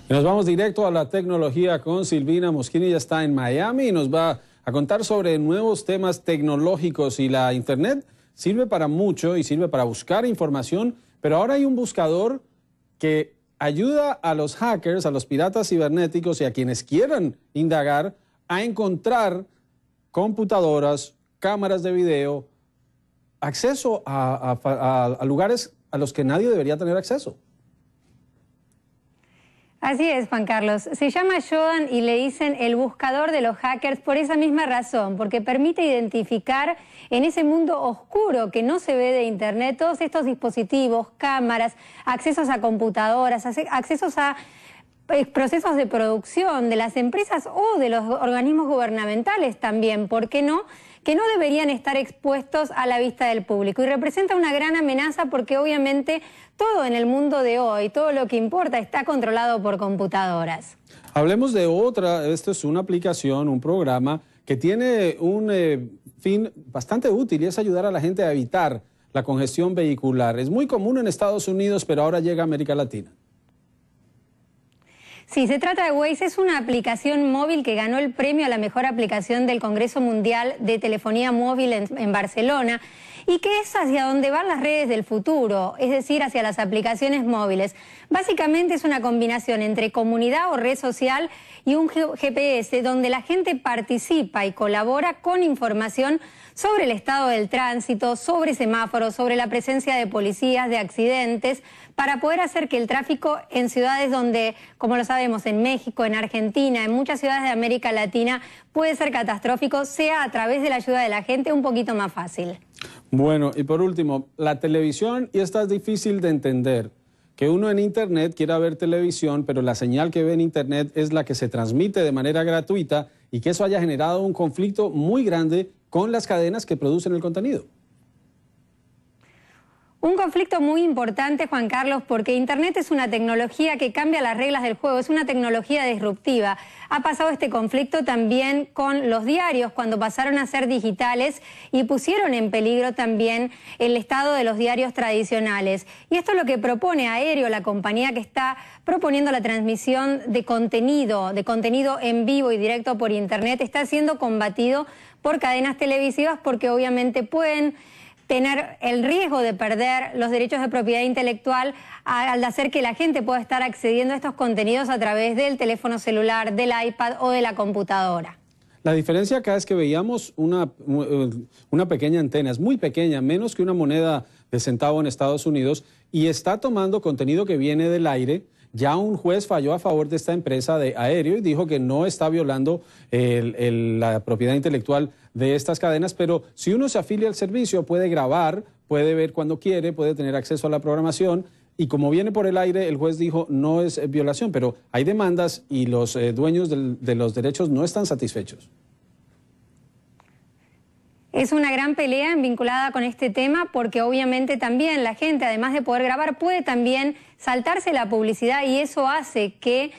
Y nos vamos directo a la tecnología con Silvina Moschini, ya está en Miami y nos va a contar sobre nuevos temas tecnológicos. Y la Internet sirve para mucho y sirve para buscar información, pero ahora hay un buscador que ayuda a los hackers, a los piratas cibernéticos y a quienes quieran indagar a encontrar computadoras, cámaras de video, acceso a lugares a los que nadie debería tener acceso. Así es, Juan Carlos. Se llama Shodan y le dicen el buscador de los hackers por esa misma razón, porque permite identificar en ese mundo oscuro que no se ve de Internet todos estos dispositivos, cámaras, accesos a computadoras, accesos a procesos de producción de las empresas o de los organismos gubernamentales también, ¿por qué no?, que no deberían estar expuestos a la vista del público. Y representa una gran amenaza porque obviamente todo en el mundo de hoy, todo lo que importa está controlado por computadoras. Hablemos de otra, esto es una aplicación, un programa que tiene un fin bastante útil y es ayudar a la gente a evitar la congestión vehicular. Es muy común en Estados Unidos, pero ahora llega a América Latina. Sí, se trata de Waze, es una aplicación móvil que ganó el premio a la mejor aplicación del Congreso Mundial de Telefonía Móvil en Barcelona y que es hacia donde van las redes del futuro, es decir, hacia las aplicaciones móviles. Básicamente es una combinación entre comunidad o red social y un GPS donde la gente participa y colabora con información sobre el estado del tránsito, sobre semáforos, sobre la presencia de policías, de accidentes, para poder hacer que el tráfico en ciudades donde, como lo sabemos, en México, en Argentina, en muchas ciudades de América Latina, puede ser catastrófico, sea a través de la ayuda de la gente un poquito más fácil. Bueno, y por último, la televisión, y esta es difícil de entender, que uno en Internet quiera ver televisión, pero la señal que ve en Internet es la que se transmite de manera gratuita y que eso haya generado un conflicto muy grande con las cadenas que producen el contenido. Un conflicto muy importante, Juan Carlos, porque Internet es una tecnología que cambia las reglas del juego, es una tecnología disruptiva. Ha pasado este conflicto también con los diarios, cuando pasaron a ser digitales y pusieron en peligro también el estado de los diarios tradicionales. Y esto es lo que propone Aéreo, la compañía que está proponiendo la transmisión de contenido en vivo y directo por Internet. Está siendo combatido por cadenas televisivas porque obviamente pueden tener el riesgo de perder los derechos de propiedad intelectual al hacer que la gente pueda estar accediendo a estos contenidos a través del teléfono celular, del iPad o de la computadora. La diferencia acá es que veíamos una pequeña antena, es muy pequeña, menos que una moneda de centavo en Estados Unidos, y está tomando contenido que viene del aire. Ya un juez falló a favor de esta empresa de Aéreo y dijo que no está violando la propiedad intelectual de estas cadenas, pero si uno se afilia al servicio puede grabar, puede ver cuando quiere, puede tener acceso a la programación y como viene por el aire, el juez dijo no es violación, pero hay demandas y los dueños de los derechos no están satisfechos. Es una gran pelea vinculada con este tema porque obviamente también la gente, además de poder grabar, puede también saltarse la publicidad y eso hace que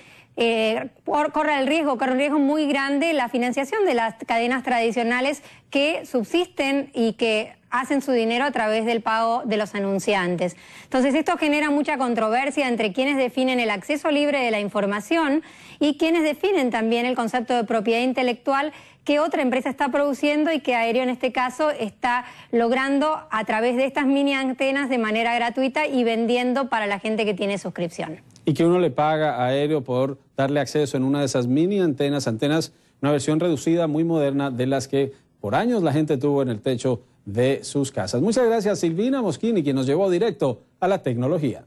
corra un riesgo muy grande la financiación de las cadenas tradicionales que subsisten y que hacen su dinero a través del pago de los anunciantes. Entonces esto genera mucha controversia entre quienes definen el acceso libre de la información y quienes definen también el concepto de propiedad intelectual que otra empresa está produciendo y que Aéreo en este caso está logrando a través de estas mini antenas de manera gratuita y vendiendo para la gente que tiene suscripción. Y que uno le paga a Aéreo por darle acceso en una de esas mini antenas, una versión reducida, muy moderna, de las que por años la gente tuvo en el techo de sus casas. Muchas gracias, Silvina Moschini, quien nos llevó directo a la tecnología.